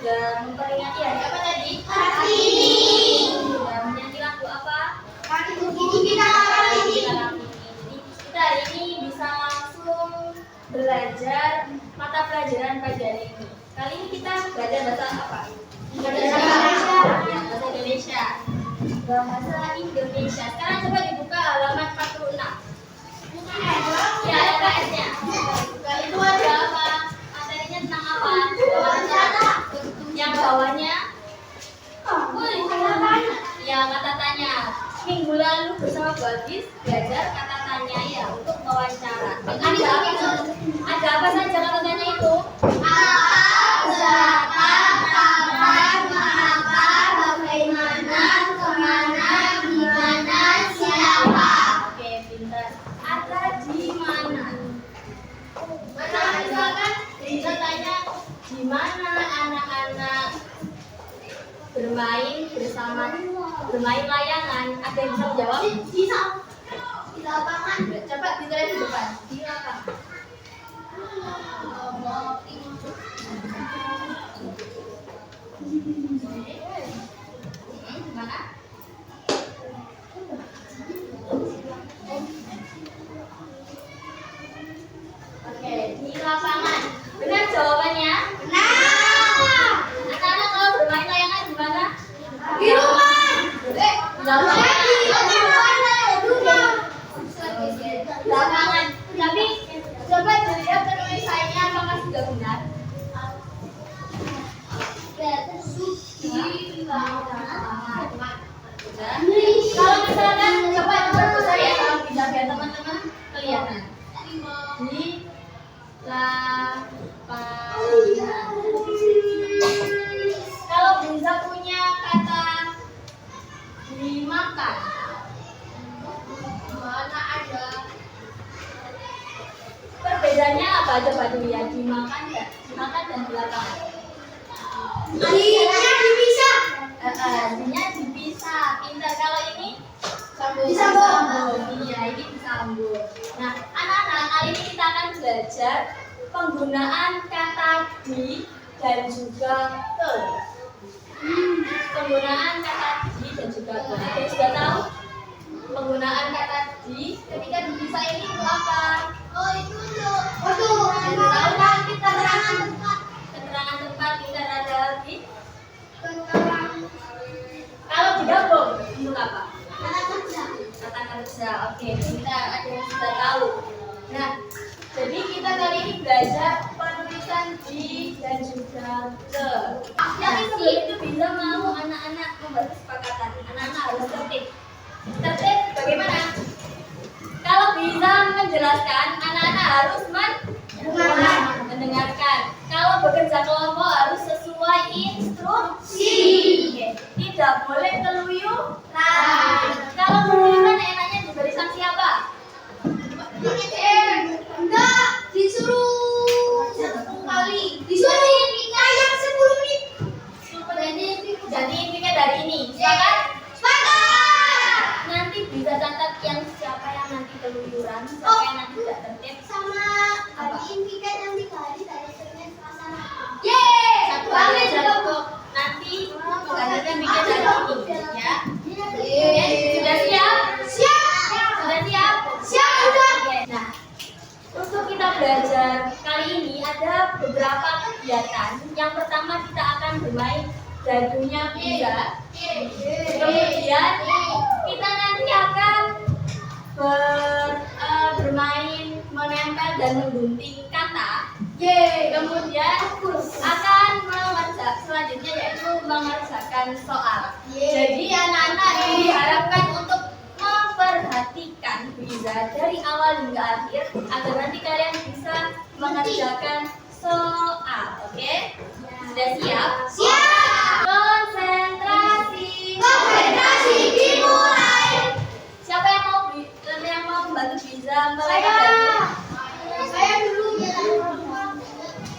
juga memperingati hari apa tadi? Kartini. Dan menyanyi lagu apa? Kartini kita Kartini. Jadi kita hari ini bisa langsung belajar mata pelajaran pagi hari ini. Kali ini kita belajar bahasa apa? Bahasa Indonesia. Bahasa Indonesia. Sekarang coba dibuka halaman 46. Ya, LKS-nya. Itu ada apa? Materinya tentang apa? Yang bawahnya? Ya, kata tanya. Minggu lalu bersama Bu Agis belajar kata tanya ya untuk wawancara. Ada apa saja kata tanya itu? Berapa, kapan, mengapa, bagaimana, kemana, gimana, siapa. Oke, pintar. Ada di mana? Mana misalkan Bisa tanya di mana anak-anak bermain layangan. Ada yang bisa menjawab? Bisa. Di lapangan. Coba ditulis di depan. Di lapangan. Di mana? Oke, di lapangan. Benar jawabannya? Nah, Anak-anak kalau bermain layangan di mana? di rumah. Lapangan. Tapi coba dilihat penulisannya apakah sudah benar? Sudah. Kalau misalkan coba diperkosa ya, kalau bisa biar teman-teman kelihatan. Di lapangan. Kalau bisa punya kata dimakan. Mana ada? Perbedaannya apa coba dulu ya, dimakan dan di lapangan. Dinya dipisah. Dinya dipisah. Pintar. Kalau ini Disambung. Iya, ini disambung. Nah, anak-anak, kali ini kita akan belajar penggunaan kata di dan juga ke. Penggunaan kata di dan juga ke. Ada yang sudah tahu penggunaan kata di ketika dipisah ini untuk apa? Oh, itu untuk keterangan tempat. Keterangan tempat. Kita ada lagi. Keterangan Kalau digabung untuk apa? kata kerja. Kata kerja. Oke, kita ada yang sudah tahu. Nah, jadi kita kali ini belajar penulisan di dan juga ke. Yang sebelum itu bisa mau anak-anak membuat kesepakatan. Anak-anak harus tertib. Tertib bagaimana? Kalau bisa menjelaskan, anak-anak harus mendengarkan. Kalau bekerja kelompok harus sesuai instruksi. Oke. Tidak boleh keluyuran. Kalau keluyuran enaknya diberi sanksi apa? Enggak, disuruh 10 kali. Disuruh kayak 10 menit. Jadi piket dari ini. Sepakat? Sepakat. Nanti bisa catat yang siapa yang nanti keluyuran, siapa yang nanti tidak tertib. Sama bagiin piket yang 3 hari dari Senin Selasa Rabu. Yeay. Satu hari aja untuk nanti menggantikan piket dari ini, ya. Oke, sudah siap? Siap. Sudah siap? Siap udah. Oke. Nah, untuk kita belajar kali ini ada beberapa kegiatan. Yang pertama kita akan bermain jadunya bisa. Kemudian kita nanti akan bermain menempel dan menggunting kata. Kemudian akan selanjutnya yaitu mengerjakan soal. Jadi anak-anak diharapkan untuk memperhatikan bisa dari awal hingga akhir agar nanti kalian bisa mengerjakan soal. Oke? Sudah siap? Siap. Konsentrasi. Konsentrasi dimulai. Siapa yang mau membantu bisa melempar dadu? Saya dulu.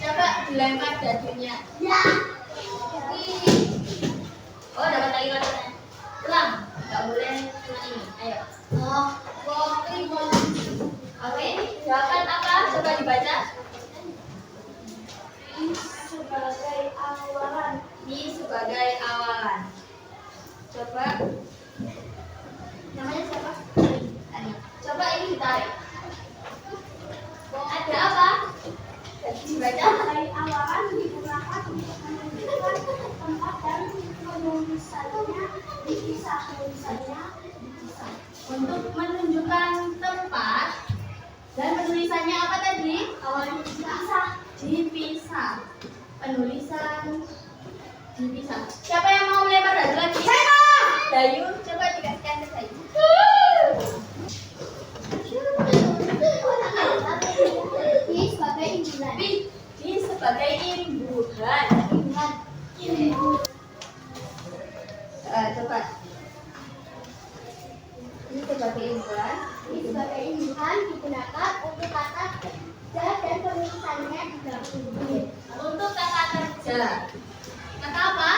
Coba dilempar dadunya. Ya. Oh, dapat lagi warnanya. Ulang. Nggak boleh cuma ini. Ayo. Oke, jawaban apa? Coba dibaca. Sebagai awalan Di sebagai awalan. Coba. Namanya siapa? Ani. Coba ini ditarik. Ada apa? Dibaca. Sebagai awalan digunakan untuk menunjukkan tempat dan penulisannya dipisah. Untuk menunjukkan tempat dan penulisannya apa tadi? Awalnya dipisah. Dipisah. Penulisan dipisah. Siapa yang mau melempar dadu lagi? Saya. Dayu, coba dikasihkan ke Dayu. Di sebagai imbuhan. Di sebagai imbuhan. Coba. Ini sebagai imbuhan. Di sebagai imbuhan digunakan untuk kata kerja dan penulisannya digabung. Untuk kata kerja. Kata apa?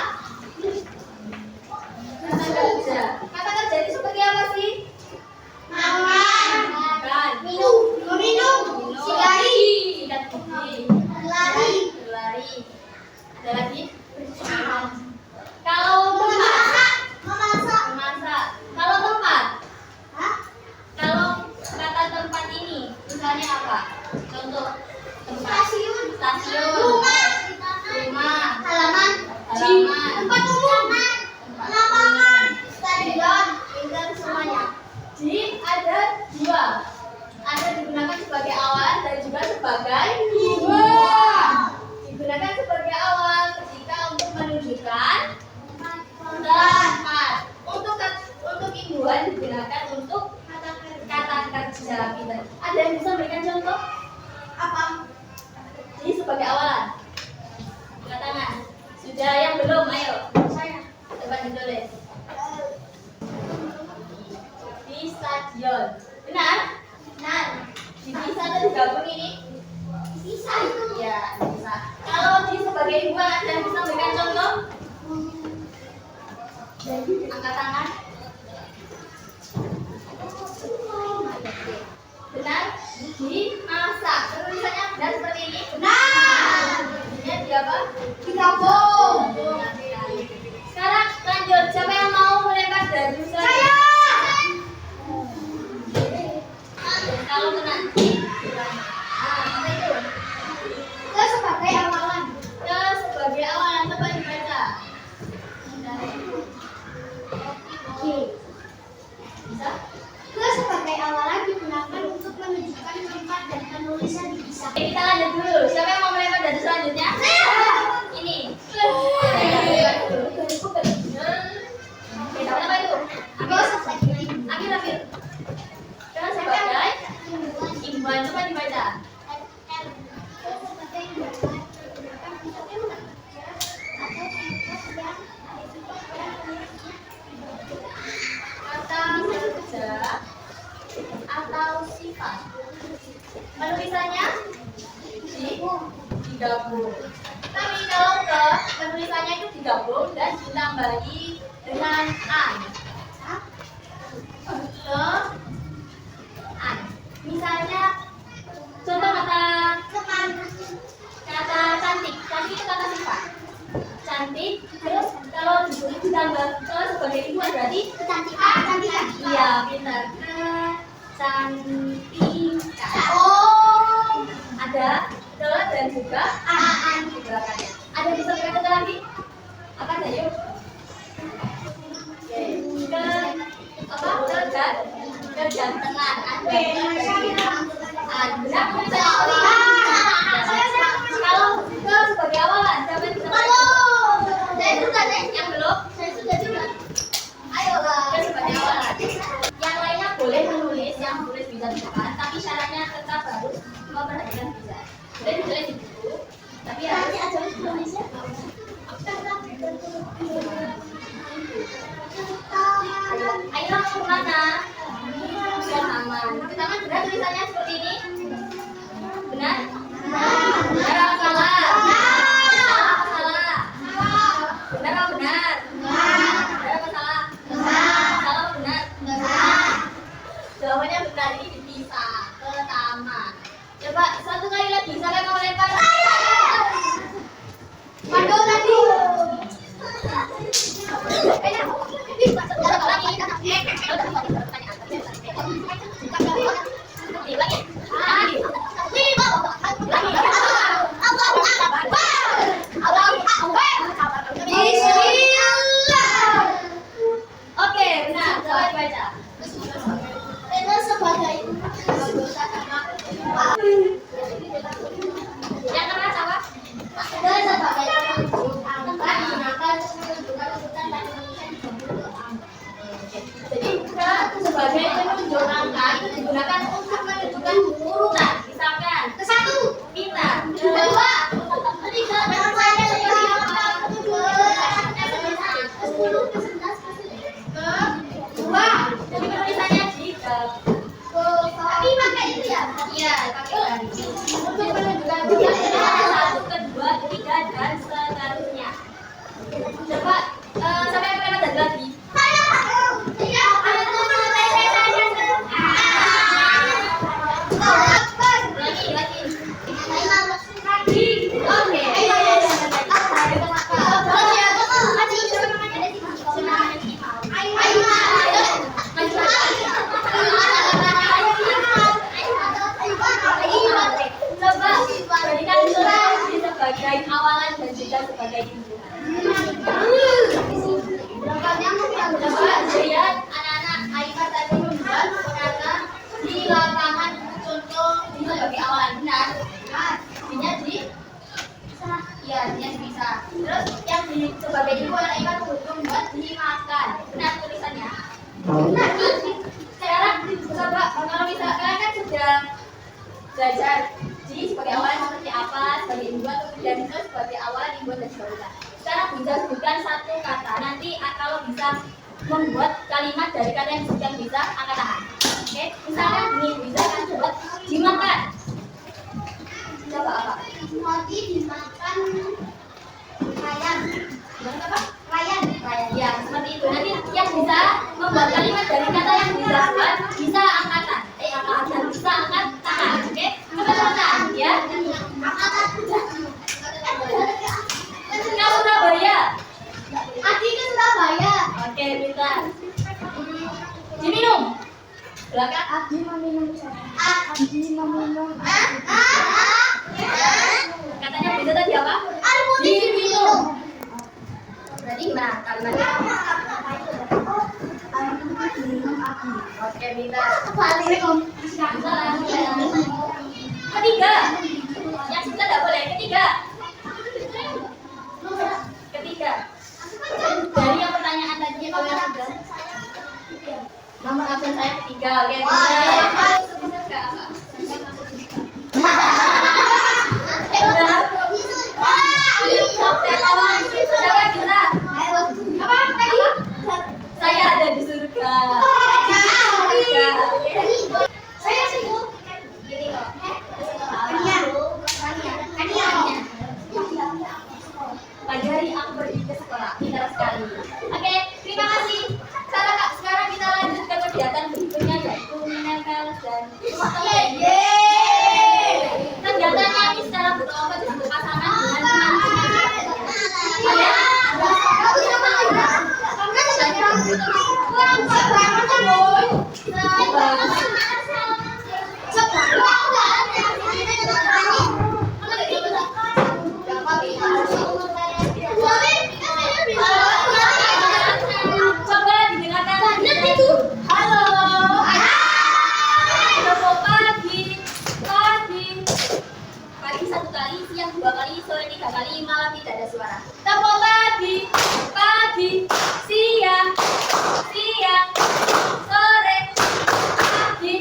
Kata kerja. Kata kerja itu sebagai apa sih? Makan. Makan. Minum. Meminum. Sikat gigi. Sikat gigi. Berlari. Berlari. Ada lagi? Kalau tempat. Memasak. Memasak. Kalau tempat. Hah? Kalau kata tempat ini misalnya apa? Contoh tempat. Stasiun. Stasiun. Rumah. Rumah. Halaman. Halaman. Tempat umum. Lapangan. Stadion. Pintar semuanya. Jadi ada dua. Ada digunakan sebagai awalan dan juga sebagai imbuhan. Digunakan sebagai awal ketika untuk menunjukkan tempat. Untuk imbuhan digunakan untuk kata kerja kita. Ada yang bisa berikan contoh? Apa? Jadi sebagai awalan. Angkat tangan. Sudah yang belum? Ayo. Saya. Coba ditulis. Di stadion. Benar? Benar. Dipisah atau digabung ini? Bisa itu. Ya, bisa. Kalau di sebagai imbuhan ada yang bisa berikan contoh? Angkat tangan. Benar? Dimasak. Tulisannya benar seperti ini? Benar. Ini di apa? Digabung. Sekarang lanjut. Siapa yang mau melempar dadu? Saya. Kalau benar. Apa itu? Ke sebagai awalan. Ke sebagai awalan. Coba dibaca. Oke. Bisa? Ke sebagai awalan digunakan untuk menunjukkan tempat dan penulisan dipisah. Oke, kita lanjut dulu. Siapa yang mau melempar dadu selanjutnya? Ini. Oke, dapat apa itu? Ambil. Ke sebagai imbuhan. Coba dibaca. Kata kerja atau sifat. Penulisannya digabung. Tapi kalau ke penulisannya itu digabung dan ditambahi dengan an. Ke an. Misalnya contoh kata cantik. Cantik itu kata sifat. Cantik terus kalau ditambah ke sebagai imbuhan berarti Kecantikan. iya pintar. Kecantikan. Oh. Ada ke dan juga An. di belakangnya. Ada bisa berikan contoh lagi? Apa Dayu? Oke. Ke apa? Kegantengan. Ada. Benar tulisannya. Kalau ke sebagai awalan, siapa yang bisa yang belum? Ayo ke sebagai awalan. Yang lainnya boleh menulis, yang tulis bisa di depan, tapi syaratnya tetap harus memperhatikan bisa. Boleh ditulis di buku, tapi harus tulisnya. Ayo kemana? Sudah aman. Pertama benar tulisannya seperti ini. Benar? Benar apa salah? Benar apa salah? Benar apa benar? Benar apa salah? Salah apa benar? Jawabannya benar, ini dipisah ke taman. Coba satu kali lagi, siapa yang mau lempar? Waduh tadi. Oke, benar. Coba dibaca. Itu sebagai Yang keras apa? dan sebagai penunjuk angka digunakan untuk menunjukkan urutan dan penulisan di bentuk angka. Jadi sebagai penunjuk angka itu digunakan untuk menunjukkan urutan. Misalkan Ke satu, kita kedua, ketiga, keempat, kelima, kedua, ke sepuluh, ke sebelas, ke dua. jadi penulisannya jika Tapi pakai itu ya? iya pakai garis untuk menunjukkan urutan satu, kedua, ketiga dan seterusnya. Coba sampai yang pertama dan lagi. Iya, Lagi. lagi. Oke. Coba jadikan ini sebagai awalan dan juga sebagai imbuhan. Coba lihat anak-anak Aisyah tadi membuat kata di lapangan contoh ini sebagai awalan benar. Artinya di iya, artinya bisa. Terus yang di sebagai imbuhan Aisyah membuat dimakan. Benar tulisannya. Nah, sekarang coba kalau misalkan kan sudah belajar di sebagai awalan seperti apa, sebagai imbuhan, kemudian itu sebagai awalan, imbuhan dan seterusnya. Sekarang bisa sebutkan satu kata. Nanti kalau bisa membuat kalimat dari kata yang disebutkan bisa angkat tangan. Oke, misalkan ini bisa kan buat dimakan. Coba apa? Roti dimakan ayam. Gimana apa? Ayam. Ya, seperti itu. Nanti yang bisa membuat kalimat dari kata yang bisa buat bisa angkatan. Dan bisa angkat tangan. Oke, cepat-cepatan ya. Kau Surabaya. Adi ke Surabaya. Oke, pintar. Diminum. Belakang. Adi meminum Adi meminum. Katanya bisa tadi apa? Air putih diminum. Berarti gimana kalimatnya? Air putih diminum Adi. Oke, pintar. Balik om. Ketiga. Yang sudah tidak boleh. Ketiga. Dari yang pertanyaan tadi kalau yang sudah. Nomor absen saya ketiga. Oke, saya ada di surga. Saya sih. Pagi hari aku pergi ke sekolah, pintar sekali. Oke, terima kasih. Sekarang kita lanjut ke kegiatan berikutnya yaitu menempel dan kegiatannya ini secara berkelompok dan berpasangan dengan coba didengarkan. Halo. Selamat pagi satu kali, siang dua kali, sore tiga kali, malam tidak ada suara. Tempo pagi, siang, sore, pagi.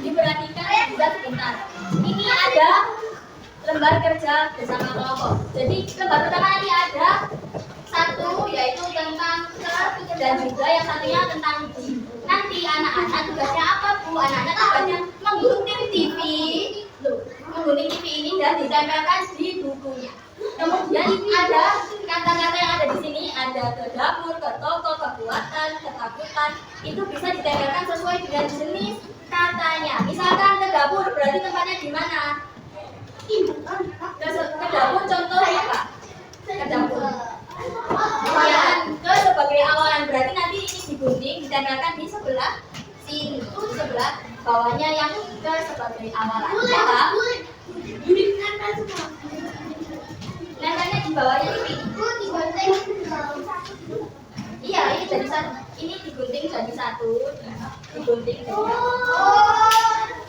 Diperhatikan juga sebentar. Ini ada lembar kerja bersama kelompok. Jadi lembar pertama nanti ada 1, satu yaitu tentang dan juga yang satunya tentang G. Nanti anak-anak tugasnya apa Bu? Anak-anak tugasnya menggunting TV. Loh, menggunting TV ini dan ditempelkan di bukunya. Kemudian ada kata-kata yang ada di sini, ada ke dapur, ke toko, kekuatan, ketakutan. Itu bisa ditempelkan sesuai dengan jenis katanya. Misalkan ke dapur, berarti tempatnya di mana? Ke dapur contohnya apa? Ke dapur. Kemudian ke sebagai awalan, berarti nanti ini digunting, ditempelkan di sebelah sini, di sebelah bawahnya yang ke sebagai awalan. Paham? Nempelnya di bawahnya ini. Iya, ini jadi satu. Ini digunting jadi satu. Digunting jadi satu.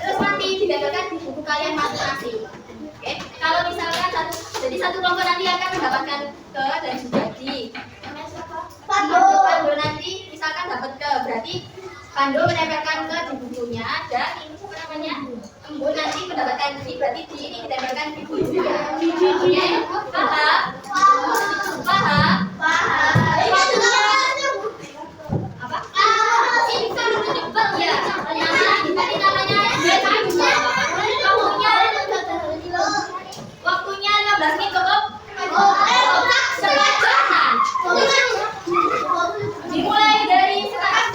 Terus nanti ditempelkan di buku kalian masing-masing. Oke, kalau misalkan jadi satu kelompok nanti akan mendapatkan ke dan juga di. Pandu nanti misalkan dapat ke, berarti Pandu menempelkan ke di bukunya dan ini apa namanya? Embu nanti mendapatkan di, berarti di ini ditempelkan di bukunya. Oke, paham? Paham? Apa? Ya, tadi namanya waktunya 15 menit cukup? Setengah jam. Dimulai dari sekarang.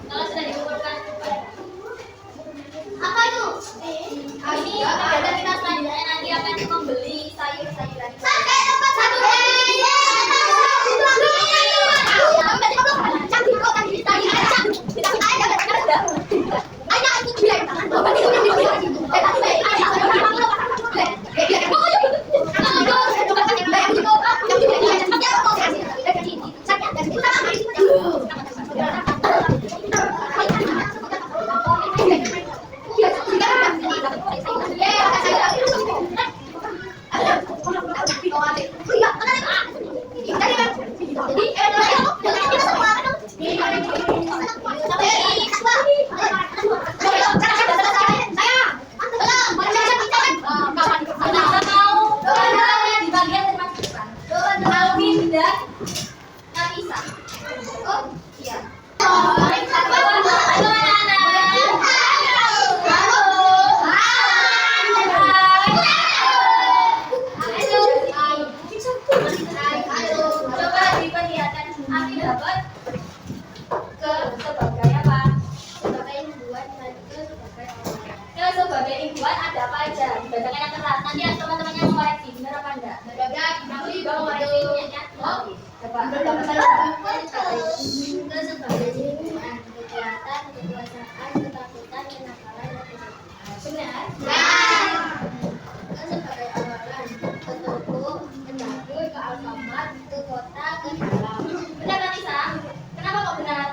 Kalau sudah dikumpulkan, Apa itu? ini kegiatan kita selanjutnya nanti akan membeli sayur-sayuran. Sampai tempat satu. Kita mau di bagian depan depan. Alvin dan Nafisa. Oh, iya. Halo coba diperlihatkan Alvin dapat ke sebagai apa? Ke sebagai imbuhan ada apa aja? Dibacakan yang keras. Nanti teman-temannya mengoreksi benar apa enggak? Coba. Benar. Benar kan Nisa? Kenapa kok benar?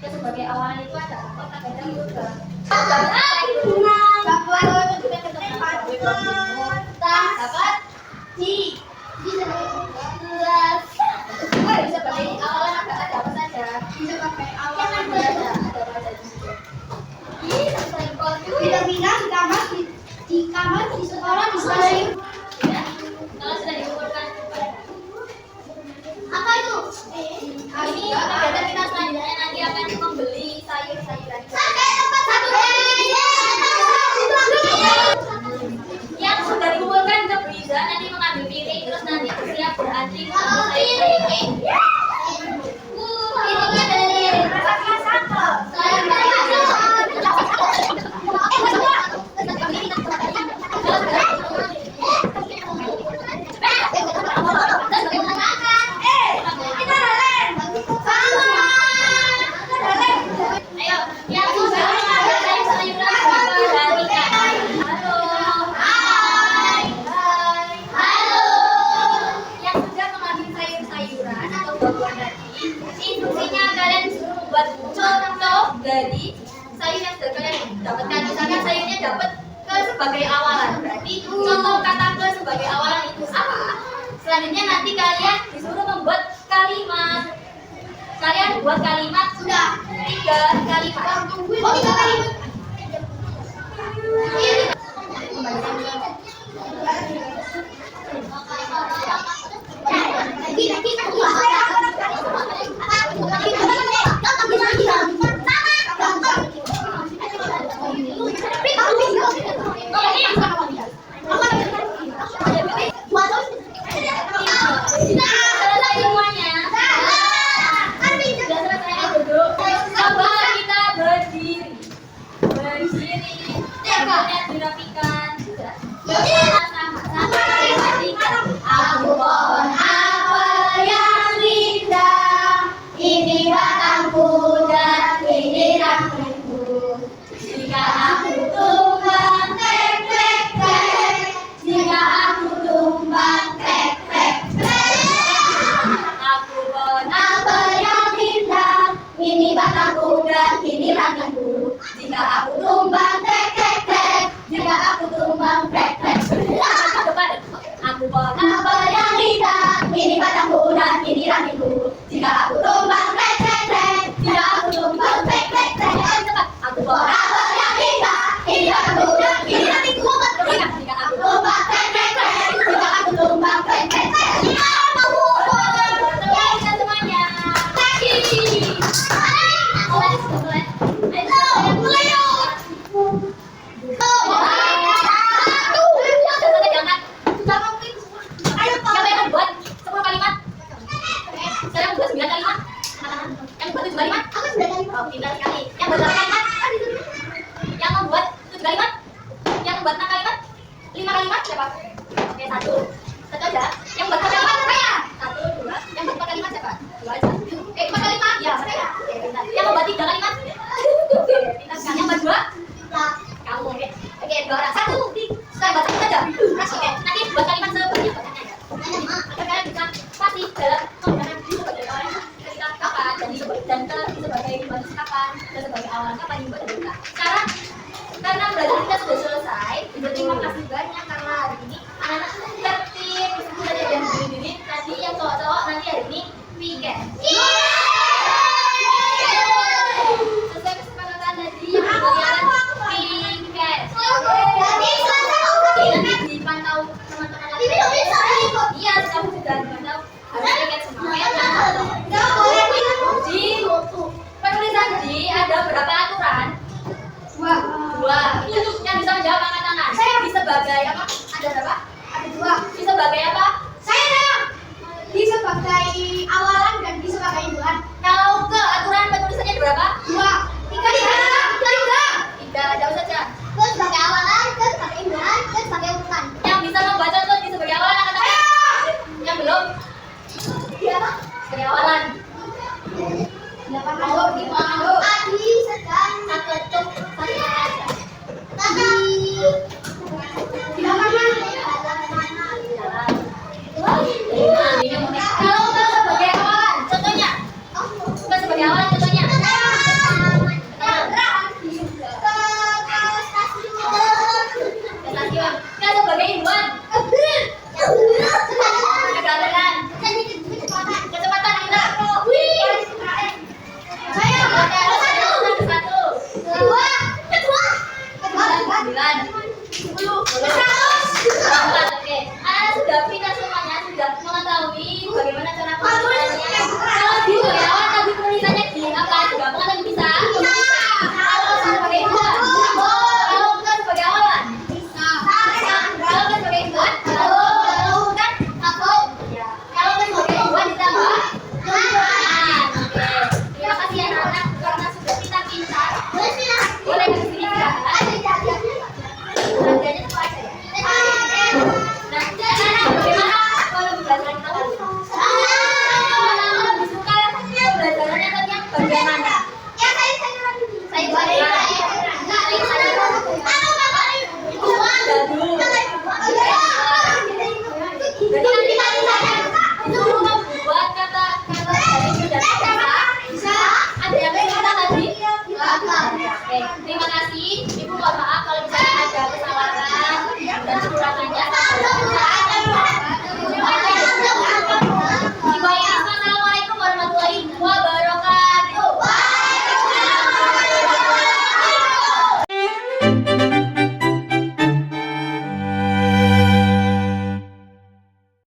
Ya sebagai awalan itu ada kota gadang juga. Dapat di sebagai awalan ada apa saja? Ada apa aja di situ? Ya. Kalau sudah dikumpulkan, Apa itu? ini kegiatan kita selanjutnya nanti akan membeli sayur-sayuran. Sampai tempat satu. Yang sudah dikumpulkan ke Briza nanti mengambil piring terus nanti bersiap berantri mengambil sayur-sayuran. Ini dari Ayo, yang sudah mengambil sayur-sayuran diperhatikan. Halo. Hai. Yang sudah mengambil sayur-sayuran atau buah-buahan tadi, instruksinya kalian disuruh membuat contoh dari sayur yang sudah kalian dapatkan. Misalkan sayurnya dapat ke sebagai awalan, berarti contoh kata ke sebagai awalan itu apa? Selanjutnya nanti kalian disuruh membuat kalimat. Kalian buat kalimat sudah 3 kalimat. Oh, 3 kali. Selesai semuanya. Sudah selesai duduk. Coba kita berdiri. Tangannya dirapikan. Sudah. Sama-sama perhatikan. Aku pohon apel yang indah, ini batangku dan ini rantingku. Jika aku tumbang tek tek tek, jika aku tumbang tek tek tek. Aku pohon Apel yang indah, ini batangku dan ini rantingku. Jika aku tumbang tek tek tek, jika aku tumbang tek tek tek. depan. Aku pohon Apel yang ini padaku dan ini rangiku. Jika aku tumbang trek trek trek, jika aku tumbang trek trek trek, aku forever yang indah. Ini padaku dan ini rangiku. Jika aku tumbang trek trek trek, jika aku tumbang trek trek trek, jika aku Semuanya semuanya. Siapa yang membuat 10 kalimat? Saya membuat 9 kalimat. Yang membuat 7 kalimat? Aku sudah kali Oh, pintar sekali. Yang membuat 8 kalimat? Yang membuat 7 kalimat? Yang membuat 6 kalimat? 5 kalimat siapa? Oke, 1. Satu aja. Yang membuat 4 kalimat saya. 1, 2. Yang membuat 4 kalimat siapa? 2 aja. 4 kalimat? Ya, saya. Oke, pintar. Yang membuat 3 kalimat? Oke, pintar sekali. Yang membuat 2? Kamu. Oke, 2 orang.